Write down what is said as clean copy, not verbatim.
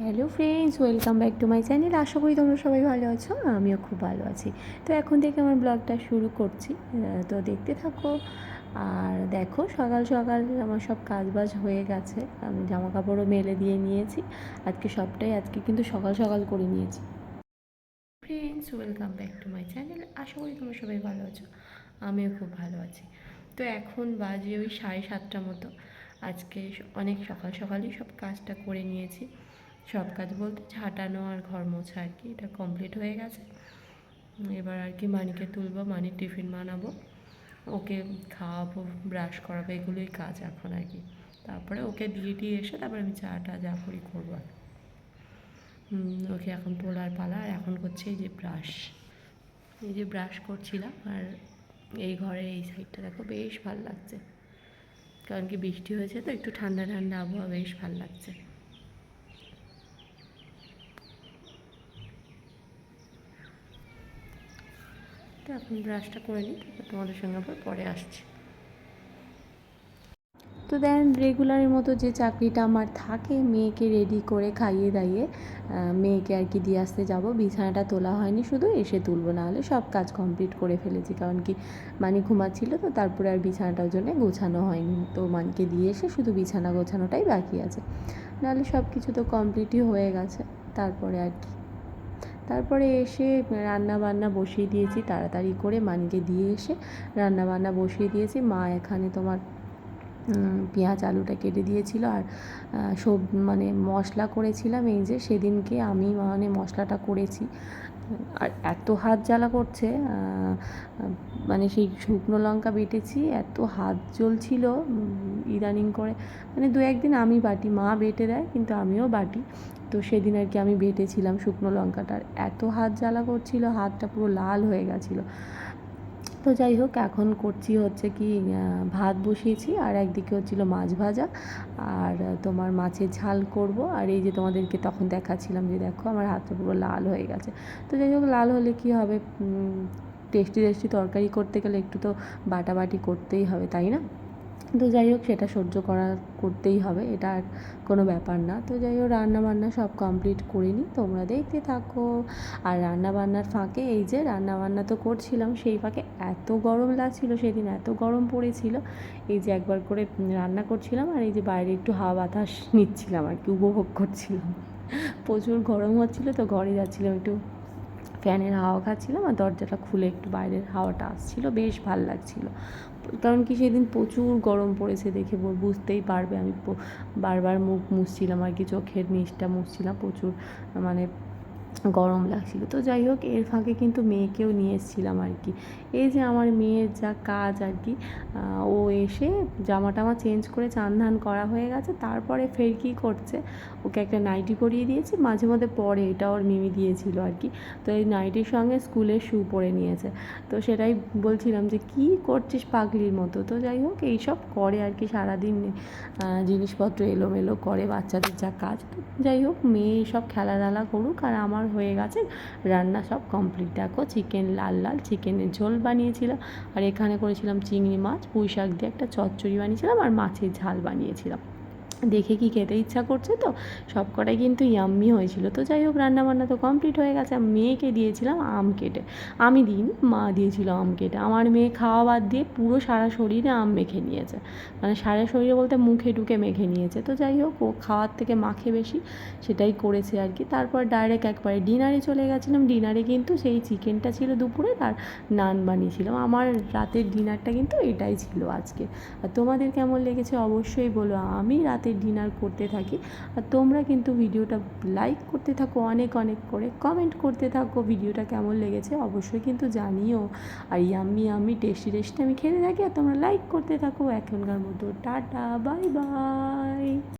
Hello friends, welcome back to my channel. আশা করি তোমরা সবাই ভালো আছো, আমিও খুব ভালো আছি। তো এখন থেকে আমার ব্লগটা শুরু করছি, তো দেখতে থাকো। আর দেখো, সকাল সকাল আমার সব কাজবাজ হয়ে গেছে, আমি জামা কাপড়ও মেলে দিয়ে নিয়েছি। আজকে কিন্তু সকাল সকাল করে নিয়েছি। Friends, welcome back to my channel. আশা করি তোমরা সবাই ভালো আছো, আমিও খুব ভালো আছি। তো এখন বাজে ওই 7:30 মতো। আজকে অনেক সকাল সকালই সব কাজটা করে নিয়েছি। সব কাজ বলতে ঝাঁটানো আর ঘর মোছা আর কি, এটা কমপ্লিট হয়ে গেছে। এবার আর কি মানিকে তুলবো, মানির টিফিন বানাবো, ওকে খাওয়াবো, ব্রাশ করাবো, এগুলোই কাজ এখন আর কি। তারপরে ওকে দিয়ে এসে তারপরে আমি চাটা যা করি করবো। ওকে এখন তোলার পালা। আর এখন করছে এই যে ব্রাশ করছিলাম। আর এই ঘরের এই সাইডটা দেখো, বেশ ভালো লাগছে, কারণ কি বৃষ্টি হয়েছে তো, একটু ঠান্ডা ঠান্ডা আবহাওয়া, বেশ ভালো লাগছে। তো এখন ব্রাশটা করে নিই, তারপর তোমাদের সঙ্গে আবার পরে আসছি। তো দেন রেগুলারের মতো যে চাকরিটা আমার থাকে, মেয়েকে রেডি করে খাইয়ে দাইয়ে মেয়েকে আর কি দিয়ে আসতে যাব। বিছানাটা তোলা হয়নি, শুধু এসে তুলবো, না হলে সব কাজ কমপ্লিট করে ফেলেছি, কারণ কি মানি ঘুমাচ্ছিল তো, তারপরে আর বিছানাটার জন্য গোছানো হয়নি। তো মানিকে দিয়ে এসে শুধু বিছানা গোছানোটাই বাকি আছে, নাহলে সব কিছু তো কমপ্লিটই হয়ে গেছে। তারপরে আর কি, তারপরে এসে রান্না বান্না বসিয়ে দিয়েছি তাড়াতাড়ি করে, মানিকে দিয়ে এসে রান্না বান্না বসিয়ে দিয়েছি। মা এখানে তোমার পেঁয়াজ আলুটা কেটে দিয়েছিল, আর সব মানে মশলা করেছিলাম। এই যে সেদিনকে আমি মানে মশলাটা করেছি, আর এত হাত জ্বালা করছে, মানে সেই শুকনো লঙ্কা বেটেছি, এত হাত জ্বলছিল ইদানিং করে। মানে দু একদিন আমি বাটি, মা বেটে দেয় কিন্তু আমিও বাটি। তো সেদিন আর কি আমি বেটেছিলাম শুকনো লঙ্কাটার, এত হাত জ্বালা করছিল, হাতটা পুরো লাল হয়ে গেছিলো। তো যাই হোক, এখন করছি হচ্ছে কি ভাত বসিয়েছি, আর একদিকে হচ্ছিলো মাছ ভাজা, আর তোমার মাছের ঝাল করব। আর এই যে তোমাদেরকে তখন দেখাচ্ছিলাম যে দেখো আমার হাতটা পুরো লাল হয়ে গেছে। তো যাই হোক, লাল হলে কি হবে, টেস্টি টেস্টি তরকারি করতে গেলে একটু তো বাটাবাটি করতেই হবে, তাই না? তো যাই হোক, সেটা সহ্য করতেই হবে, এটা আর কোনো ব্যাপার না। তো যাই হোক, রান্নাবান্না সব কমপ্লিট করে নিই, তোমরা দেখতে থাকো। আর রান্নাবান্নার ফাঁকে এই যে রান্নাবান্না তো করছিলাম, সেই ফাঁকে এত গরম লাগছিল, সেদিন এত গরম পড়েছিল। এই যে একবার করে রান্না করছিলাম, আর এই যে বাইরে একটু হাওয়া বাতাস নিচ্ছিলাম আর কি, উপভোগ করছিলাম। প্রচুর গরম হচ্ছিলো, তো ঘরে যাচ্ছিলাম, একটু ফ্যানের হাওয়া খাচ্ছিলাম, আর দরজাটা খুলে একটু বাইরের হাওয়াটা আসছিলো, বেশ ভাল লাগছিলো। কারণ কি সেদিন প্রচুর গরম পড়েছে, দেখে বুঝতেই পারবে, আমি বারবার মুখ মুছছিলাম আর কি, চোখের নিচটা মুছছিলাম, প্রচুর মানে গরম লাগছিলো। তো যাই হোক, এর ফাঁকে কিন্তু মেয়েকেও নিয়ে এসেছিলাম আর কি। এই যে আমার মেয়ের যা কাজ আর কি, ও এসে জামা টামা চেঞ্জ করে চান ধান করা হয়ে গেছে, তারপরে ফের কী করছে, ওকে একটা নাইটি পরিয়ে দিয়েছি, মাঝে মধ্যে পরে, এটা ওর মিমি দিয়েছিল আর কি। তো এই নাইটির সঙ্গে স্কুলের শ্যু পরে নিয়েছে। তো সেটাই বলছিলাম যে কী করছিস পাগলির মতো। তো যাই হোক, এইসব করে আর কি, সারাদিন জিনিসপত্র এলোমেলো করে, বাচ্চাদের যা কাজ। তো যাই হোক, মেয়ে সব খেলাধুলা করুক, আর আমার হয়ে গেছে রান্না সব কমপ্লিট। দেখো, চিকেন লাল লাল চিকেনের ঝোল বানিয়েছিলাম, আর এখানে করেছিলাম চিংড়ি মাছ পুঁই শাক দিয়ে একটা চচ্চড়ি বানিয়েছিলাম, আর মাছের ঝাল বানিয়েছিলাম। দেখে কি খেতে ইচ্ছা করছে, তো সব কটাই কিন্তু ইয়াম্মি হয়েছিল। তো যাই হোক, রান্নাবান্না তো কমপ্লিট হয়ে গেছে। মেয়েকে দিয়েছিলাম আম কেটে, আমি দিইনি, মা দিয়েছিল আম কেটে। আমার মেয়ে খাওয়া বাদ দিয়ে পুরো সারা শরীরে আম মেখে নিয়েছে, মানে সারা শরীরে বলতে মুখে ঢুকে মেখে নিয়েছে। তো যাই হোক, ও খাওয়ার থেকে মাখে বেশি, সেটাই করেছে আর কি। তারপর ডাইরেক্ট একবারে ডিনারে চলে গেছিলাম। ডিনারে কিন্তু সেই চিকেনটা ছিল দুপুরের, আর নান বানিয়েছিলাম। আমার রাতের ডিনারটা কিন্তু এটাই ছিল আজকে। আর তোমাদের কেমন লেগেছে অবশ্যই বলো। আমি রাতের ডিনার করতে থাকি, আর তোমরা কিন্তু ভিডিওটা লাইক করতে থাকো, অনেক অনেক করে কমেন্ট করতে থাকো, ভিডিওটা কেমন লেগেছে অবশ্যই কিন্তু জানিও। আর ইয়াম্মি টেস্টি টেস্টি আমি খেতে থাকি, আর তোমরা লাইক করতে থাকো। এখনকার মতো টাটা, বাই বাই।